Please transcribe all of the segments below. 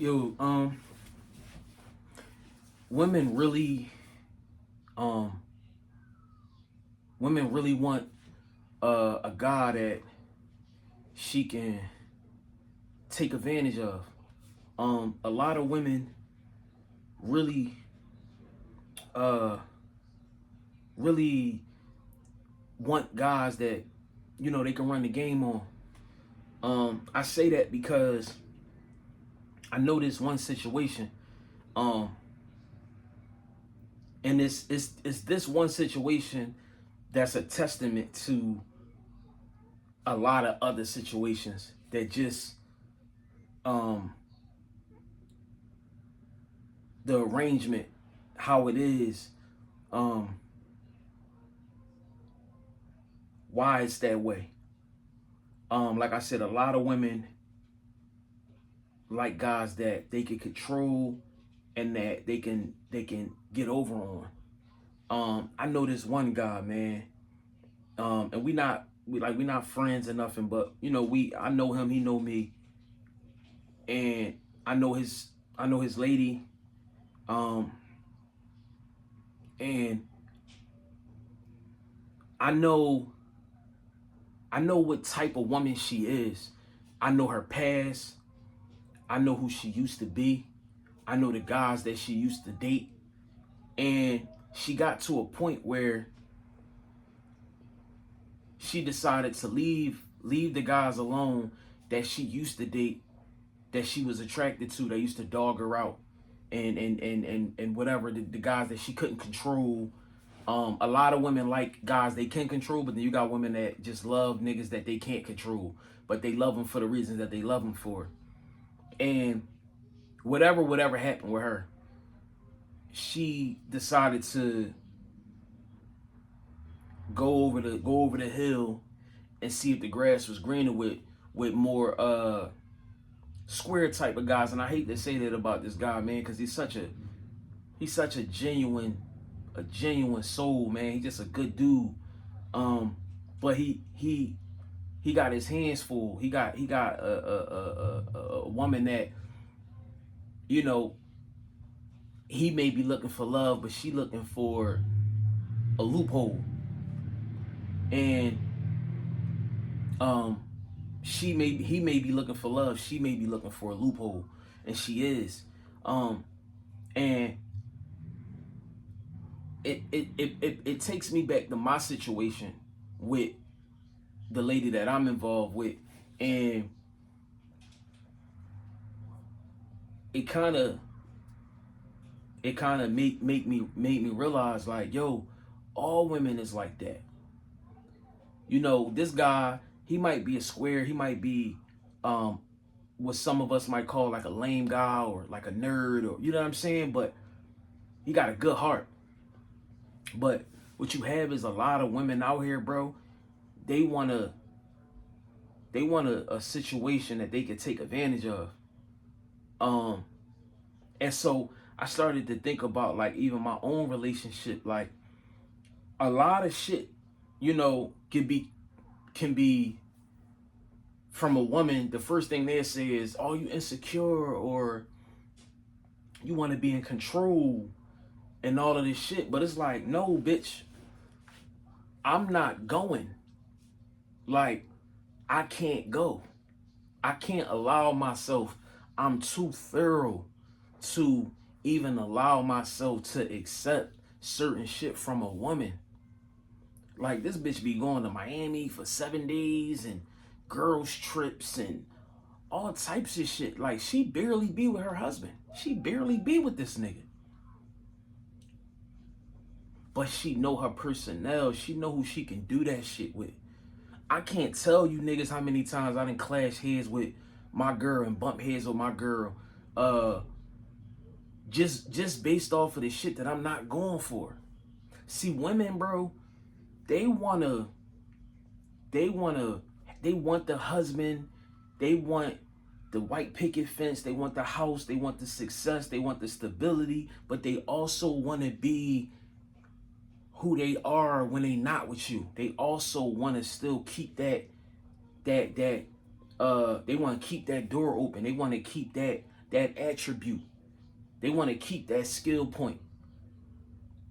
Yo, women really, um, women really want a guy that she can take advantage of. A lot of women really, uh, really want guys that they can run the game on. I say that because I know this one situation, um, and it's this one situation that's a testament to a lot of other situations that just um the arrangement, how it is, um why it's that way. Like I said, a lot of women like guys that they can control and that they can get over on. I know this one guy, man. And we not friends or nothing, but we I know him, he know me, and I know his I know his lady. Um and I know I know what type of woman she is. I know her past. I know who she used to be. I know the guys that she used to date. And she got to a point where she decided to leave the guys alone that she used to date, that she was attracted to, that used to dog her out, and whatever, the guys that she couldn't control. A lot of women like guys they can control, but then you got women that just love niggas that they can't control, but they love them for the reasons that they love them for. And whatever happened with her, she decided to go over the hill and see if the grass was greener with more square type of guys. And I hate to say that about this guy, man, because he's such a genuine soul, man. He's just a good dude. But he got his hands full. He got a woman that you know he may be looking for love, but she looking for a loophole. And um he may be looking for love, she may be looking for a loophole, and she is. Um and it takes me back to my situation with the lady that I'm involved with, and it kind of made me realize, like, yo, all women is like that. This guy, he might be a square, he might be um what some of us might call like a lame guy or like a nerd, or you know what I'm saying, but he got a good heart. But what you have is a lot of women out here, bro. They want a situation that they can take advantage of. Um and so I started to think about, like, even my own relationship. Like, a lot of shit, can be from a woman. The first thing they say is, "Oh, you insecure," or "You want to be in control," and all of this shit. But it's like, no, bitch, I'm not going. Like, I can't go. I can't allow myself. I'm too thorough to even allow myself to accept certain shit from a woman. Like, this bitch be going to Miami for 7 days and girls trips and all types of shit. Like, she barely be with her husband. She barely be with this nigga. But she know her personnel. She know who she can do that shit with. I can't tell you niggas how many times I done clash heads with my girl and bump heads with my girl. Just based off of the shit that I'm not going for. See, women, bro, they wanna, they want the husband, they want the white picket fence, they want the house, they want the success, they want the stability, but they also want to be who they are when they not with you. They also want to still keep that they want to keep that door open. They want to keep that attribute. They want to keep that skill point.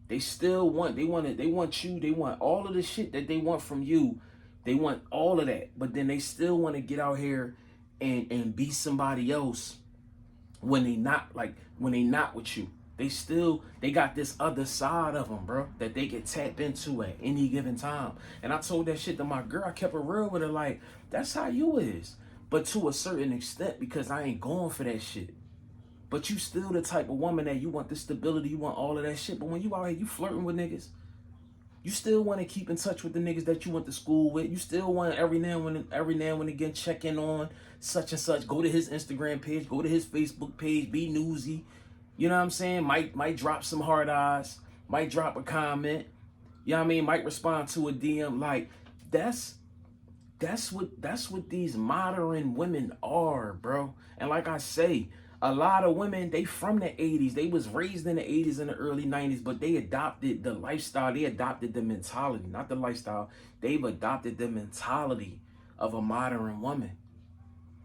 They still want, they want you, they want all of the shit that they want from you. They want all of that. But then they still want to get out here and be somebody else when they not with you. They got this other side of them, bro, that they can tap into at any given time. And I told that shit to my girl. I kept it real with her, like, that's how you is. But to a certain extent, because I ain't going for that shit. But you still the type of woman that you want the stability, you want all of that shit. But when you out here, you flirting with niggas. You still want to keep in touch with the niggas that you went to school with. You still want every now and again check in on such and such. Go to his Instagram page, go to his Facebook page, be newsy. You know what I'm saying? Might drop some hard eyes, might drop a comment. You know what I mean? Might respond to a DM. Like, that's what these modern women are, bro. And like I say, a lot of women, they from the 80s. They was raised in the 80s and the early 90s, but they adopted the lifestyle. They adopted the mentality, not the lifestyle. They've adopted the mentality of a modern woman.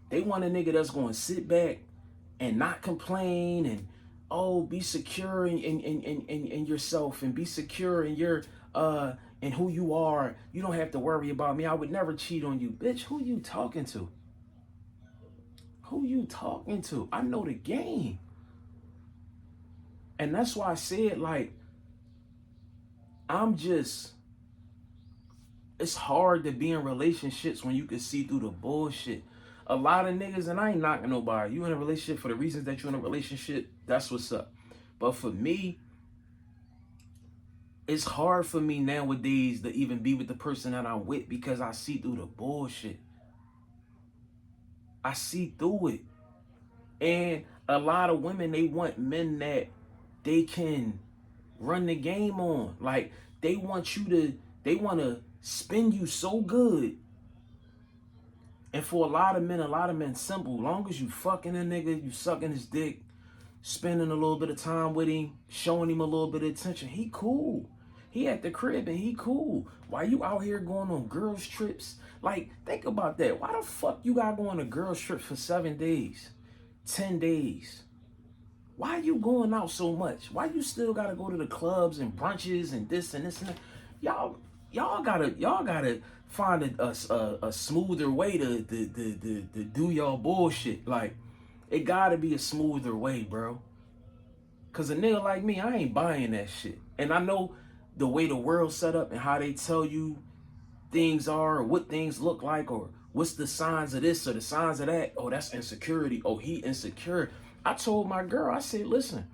They want a nigga that's going to sit back and not complain and, oh, be secure in yourself and be secure in your in who you are. You don't have to worry about me. I would never cheat on you. Bitch, who you talking to? Who you talking to? I know the game. And that's why I said, like, it's hard to be in relationships when you can see through the bullshit. A lot of niggas, and I ain't knocking nobody. You in a relationship for the reasons that you're in a relationship, that's what's up. But for me, it's hard for me nowadays to even be with the person that I'm with because I see through the bullshit. I see through it. And a lot of women, they want men that they can run the game on. Like, they want to spin you so good. And for a lot of men simple. Long as you fucking a nigga, you sucking his dick, spending a little bit of time with him, showing him a little bit of attention, he cool. He at the crib and he cool. Why you out here going on girls trips? Like, think about that. Why the fuck you gotta go on a girls trip for 7 days, 10 days? Why you going out so much? Why you still gotta go to the clubs and brunches and this and this and that? Y'all gotta find a smoother way to do y'all bullshit. Like, it gotta be a smoother way, bro. Cause a nigga like me, I ain't buying that shit. And I know the way the world's set up and how they tell you things are, or what things look like, or what's the signs of this or the signs of that. Oh, that's insecurity. Oh, he insecure. I told my girl, I said, listen,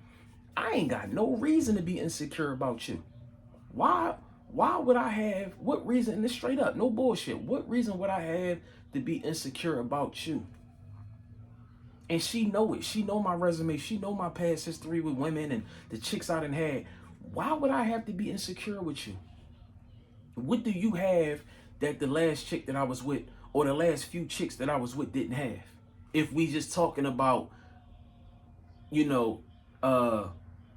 I ain't got no reason to be insecure about you. Why would I have, what reason, and it's straight up, no bullshit, what reason would I have to be insecure about you? And she know it. She know my resume. She know my past history with women and the chicks I done had. Why would I have to be insecure with you? What do you have that the last chick that I was with or the last few chicks that I was with didn't have? If we just talking about, you know,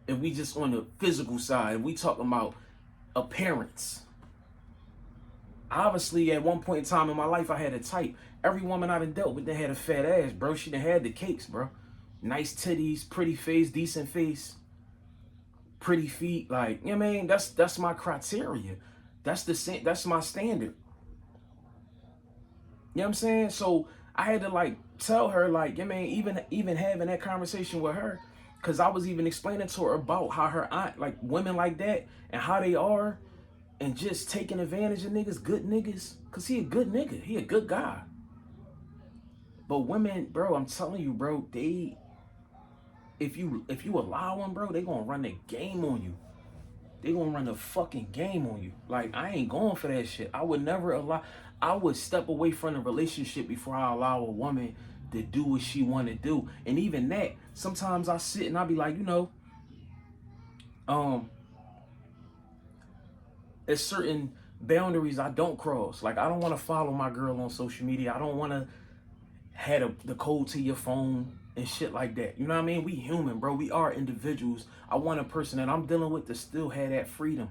if we just on the physical side, we talking about appearance. Obviously, at one point in time in my life, I had a type. Every woman I done dealt with, they had a fat ass, bro. She done had the cakes, bro. Nice titties, pretty face, decent face, pretty feet. Like, you know what I mean? That's my criteria. That's my standard. You know what I'm saying? So I had to like tell her, like, you know what I mean, even having that conversation with her, because I was even explaining to her about how her aunt, like women like that, and how they are, and just taking advantage of niggas, good niggas, because he a good nigga. He a good guy. But women, bro, I'm telling you, bro, they, if you allow them, bro, they gonna run the game on you. They gonna run the fucking game on you. Like, I ain't going for that shit. I would step away from the relationship before I allow a woman to do what she want to do. And even that, sometimes I sit and I be like, you know, there's certain boundaries I don't cross. Like, I don't want to follow my girl on social media. I don't want to have the code to your phone and shit like that. You know what I mean? We human, bro. We are individuals. I want a person that I'm dealing with to still have that freedom,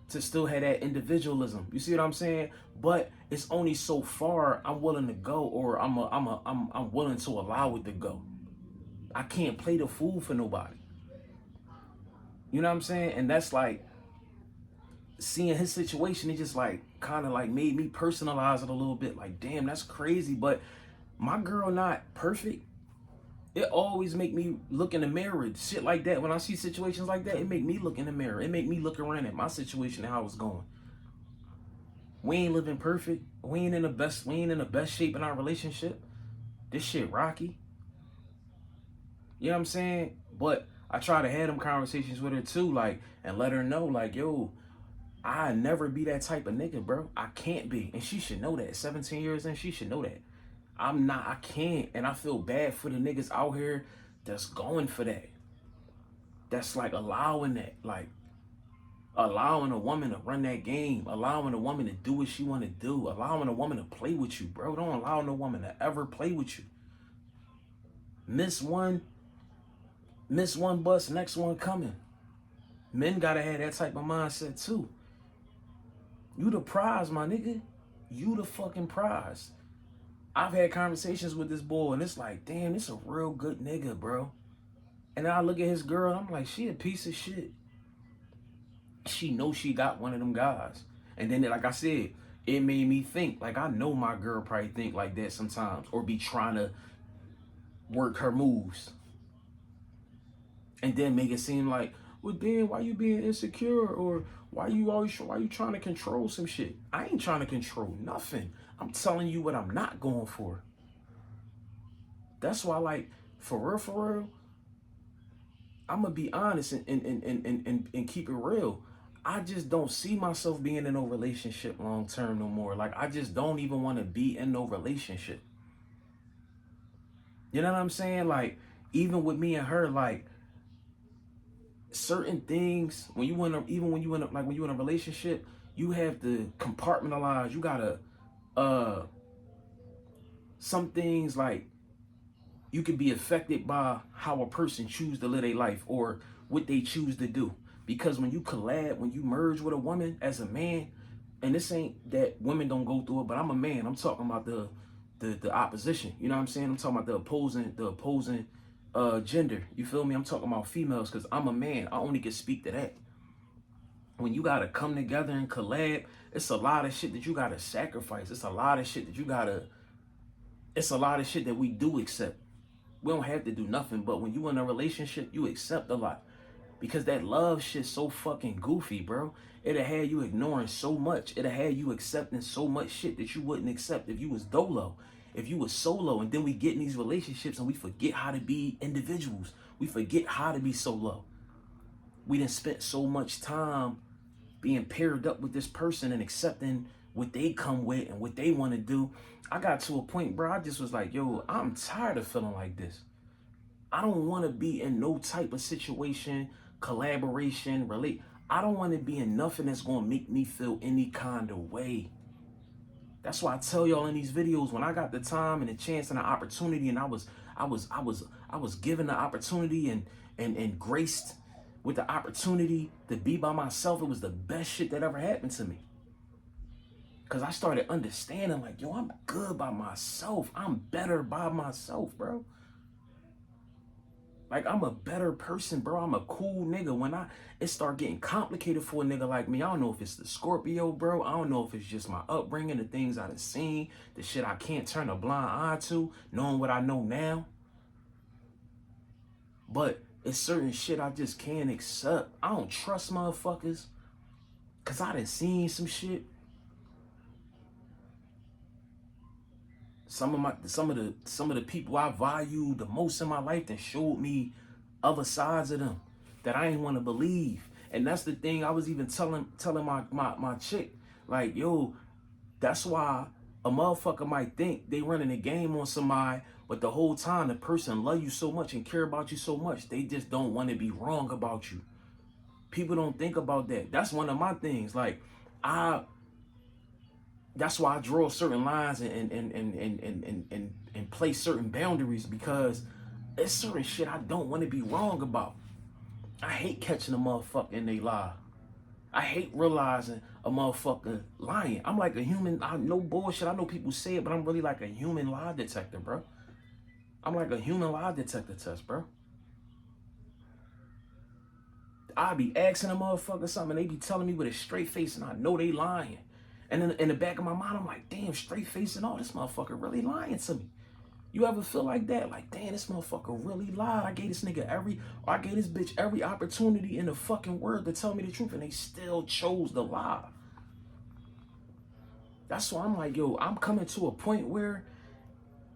to still have that individualism. You see what I'm saying? But it's only so far I'm willing to go, or I'm willing to allow it to go. I can't play the fool for nobody. You know what I'm saying? And that's like, seeing his situation, it just like kind of like made me personalize it a little bit. Like, damn, that's crazy. But my girl not perfect. It always make me look in the mirror. Shit like that. When I see situations like that, it make me look in the mirror. It make me look around at my situation and how it's going. We ain't living perfect. We ain't in the best shape in our relationship. This shit rocky. You know what I'm saying? But I try to have them conversations with her too, like, and let her know, like, yo, I never be that type of nigga, bro. I can't be. And she should know that. 17 years in, she should know that. I'm not, I can't. And I feel bad for the niggas out here that's going for that. That's like allowing that. Like, allowing a woman to run that game. Allowing a woman to do what she want to do. Allowing a woman to play with you, bro. Don't allow no woman to ever play with you. Miss one bus, next one coming. Men gotta have that type of mindset too. You the prize, my nigga. You the fucking prize. I've had conversations with this boy, and it's like, damn, this a real good nigga, bro. And then I look at his girl, and I'm like, she a piece of shit. She knows she got one of them guys. And then, like I said, it made me think, like, I know my girl probably think like that sometimes, or be trying to work her moves. And then make it seem like, well, then why you being insecure, or why you trying to control some shit? I ain't trying to control nothing. I'm telling you what I'm not going for. That's why, like, for real, I'm gonna be honest and keep it real. I just don't see myself being in no relationship long term no more. Like, I just don't even want to be in no relationship. You know what I'm saying? Like, even with me and her, like, certain things, when you in a relationship, you have to compartmentalize. You gotta some things, like, you can be affected by how a person choose to live their life or what they choose to do. Because when you collab, when you merge with a woman as a man, and this ain't that women don't go through it, but I'm a man. I'm talking about the opposition. You know what I'm saying? I'm talking about the opposing gender. You feel me? I'm talking about females, because I'm a man. I only can speak to that. When you gotta come together and collab, it's a lot of shit that you gotta sacrifice. It's a lot of shit that we do accept. We don't have to do nothing, but when you in a relationship, you accept a lot. Because that love shit's so fucking goofy, bro. It'll have you ignoring so much. It'll have you accepting so much shit that you wouldn't accept if you was dolo, if you was solo. And then we get in these relationships and we forget how to be individuals. We forget how to be solo. We done spent so much time being paired up with this person and accepting what they come with and what they want to do. I got to a point, bro, I just was like, yo, I'm tired of feeling like this. I don't want to be in no type of situation, collaboration, relate. I don't want to be in nothing that's going to make me feel any kind of way. That's why I tell y'all in these videos, when I got the time and the chance and the opportunity, and I was given the opportunity and graced with the opportunity to be by myself, it was the best shit that ever happened to me. Because I started understanding, like, yo, I'm good by myself. I'm better by myself, bro. Like, I'm a better person, bro. I'm a cool nigga. When it start getting complicated for a nigga like me, I don't know if it's the Scorpio, bro. I don't know if it's just my upbringing, the things I done seen, the shit I can't turn a blind eye to, knowing what I know now. But it's certain shit I just can't accept. I don't trust motherfuckers, because I done seen some shit. Some of the people I value the most in my life that showed me other sides of them that I ain't want to believe. And that's the thing I was even telling my chick, like, yo, that's why a motherfucker might think they running a game on somebody, but the whole time the person love you so much and care about you so much, they just don't want to be wrong about you. People don't think about that. That's one of my things. Like, that's why I draw certain lines and place certain boundaries, because there's certain shit I don't want to be wrong about. I hate catching a motherfucker in they lie. I hate realizing a motherfucker lying. I'm like a human. I know bullshit. I know people say it, but I'm really like a human lie detector, bro. You know what I'm saying? Like, I hate realizing a motherfucker lying. I'm like a human. I know bullshit. I know people say it, but I'm really like a human lie detector, bro. I'm like a human lie detector test, bro. I be asking a motherfucker something, and they be telling me with a straight face, and I know they lying. And then in the back of my mind, I'm like, damn, straight face and all, this motherfucker really lying to me. You ever feel like that? Like, damn, this motherfucker really lied. I gave this nigga I gave this bitch every opportunity in the fucking world to tell me the truth, and they still chose to lie. That's why I'm like, yo, I'm coming to a point where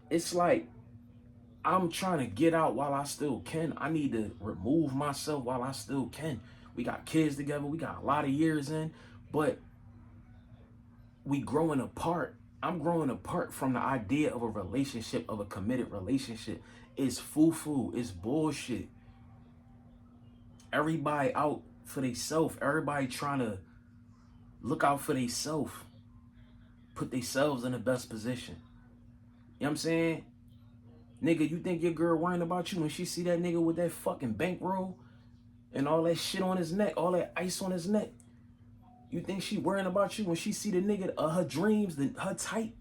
it's like, I'm trying to get out while I still can. I need to remove myself while I still can. We got kids together. We got a lot of years in, but we growing apart. I'm growing apart from the idea of a relationship, of a committed relationship. It's foo-foo. It's bullshit. Everybody out for themselves. Everybody trying to look out for themselves. Put themselves in the best position. You know what I'm saying? Nigga, you think your girl worrying about you when she see that nigga with that fucking bankroll and all that shit on his neck, all that ice on his neck? You think she worrying about you when she see the nigga of her dreams, her type?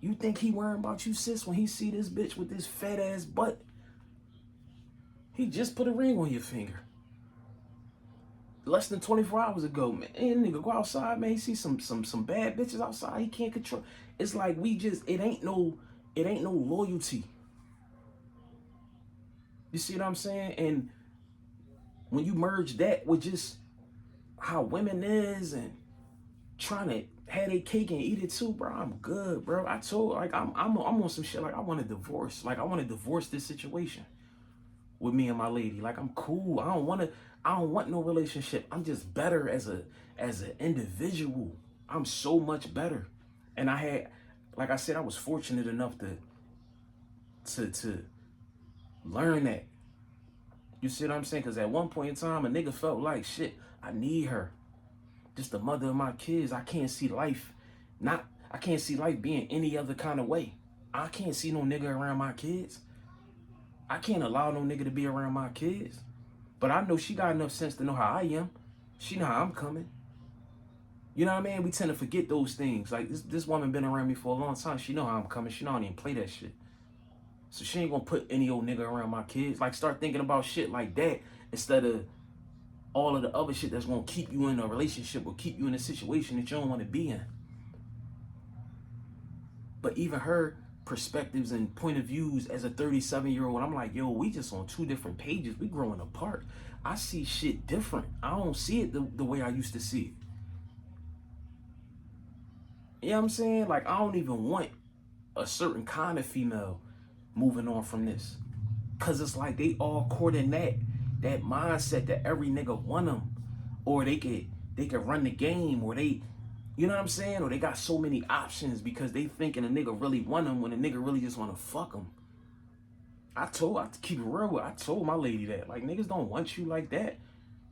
You think he worrying about you, sis, when he see this bitch with this fat ass butt? He just put a ring on your finger. Less than 24 hours ago, man. And nigga go outside, man. He see some bad bitches outside. He can't control. It's like it ain't no loyalty. You see what I'm saying? And when you merge that with just how women is and trying to have their cake and eat it too, bro, I'm good, bro. I told, like, I'm on some shit. Like, I want a divorce. Like, I want to divorce this situation with me and my lady. Like, I'm cool. I don't want no relationship. I'm just better as an individual. I'm so much better. And I had, like I said, I was fortunate enough to learn that. You see what I'm saying? Because at one point in time, a nigga felt like, shit, I need her. Just the mother of my kids. I can't see life being any other kind of way. I can't see no nigga around my kids. I can't allow no nigga to be around my kids. But I know she got enough sense to know how I am. She know how I'm coming. You know what I mean? We tend to forget those things. Like, this woman been around me for a long time. She know how I'm coming. She know I don't even play that shit. So she ain't gonna put any old nigga around my kids. Like, start thinking about shit like that instead of all of the other shit that's gonna keep you in a relationship or keep you in a situation that you don't want to be in. But even her perspectives and point of views as a 37-year-old, I'm like, yo, we just on two different pages. We growing apart. I see shit different. I don't see it the way I used to see it. You know what I'm saying? Like, I don't even want a certain kind of female moving on from this. Cause it's like they all caught in that mindset that every nigga want them. Or they could run the game, or they, you know what I'm saying? Or they got so many options because they thinking a nigga really want them when a nigga really just want to fuck them. I to keep it real. I told my lady that. Like, niggas don't want you like that.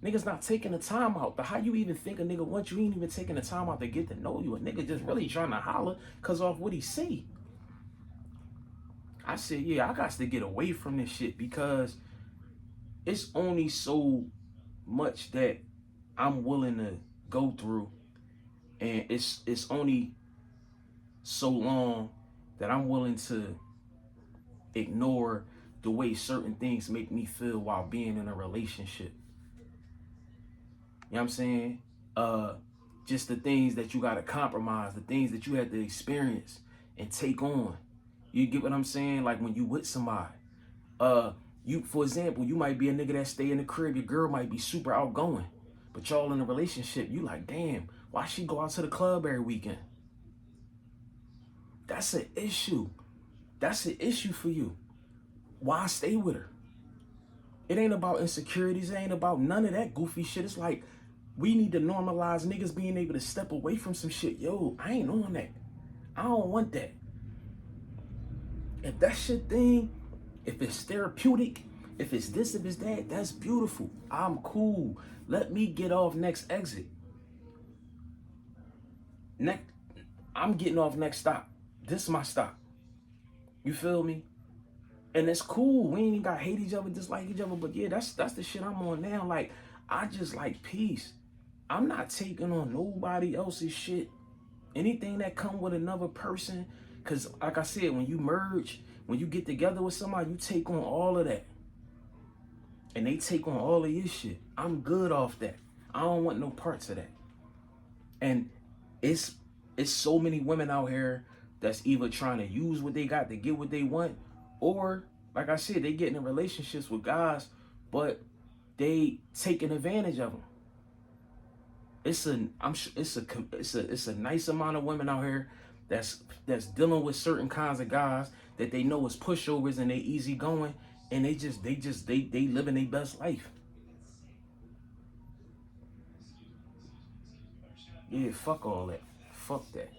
Niggas not taking the time out. But how you even think a nigga wants you? He ain't even taking the time out to get to know you. A nigga just really trying to holler because off what he see. I said, yeah, I got to get away from this shit because it's only so much that I'm willing to go through, and it's only so long that I'm willing to ignore the way certain things make me feel while being in a relationship. You know what I'm saying? Just the things that you gotta compromise, the things that you had to experience and take on. You get what I'm saying? Like when you with somebody. For example, you might be a nigga that stay in the crib, your girl might be super outgoing. But y'all in a relationship, you like, damn, why she go out to the club every weekend? That's an issue. That's an issue for you. Why stay with her? It ain't about insecurities. It ain't about none of that goofy shit. It's like, we need to normalize niggas being able to step away from some shit. Yo, I ain't on that. I don't want that. If that shit thing, if it's therapeutic, if it's this, if it's that, that's beautiful. I'm cool. Let me get off next exit. I'm getting off next stop. This is my stop. You feel me? And it's cool. We ain't even got to hate each other, dislike each other. But yeah, that's the shit I'm on now. Like, I just like peace. I'm not taking on nobody else's shit. Anything that come with another person Because like I said, when you merge, when you get together with somebody, you take on all of that. And they take on all of your shit. I'm good off that. I don't want no parts of that. And it's so many women out here that's either trying to use what they got to get what they want, or like I said, they get in relationships with guys, but they taking advantage of them. It's a nice amount of women out here that's dealing with certain kinds of guys that they know is pushovers and they easy going, and they living their best life. Yeah, fuck all that. Fuck that.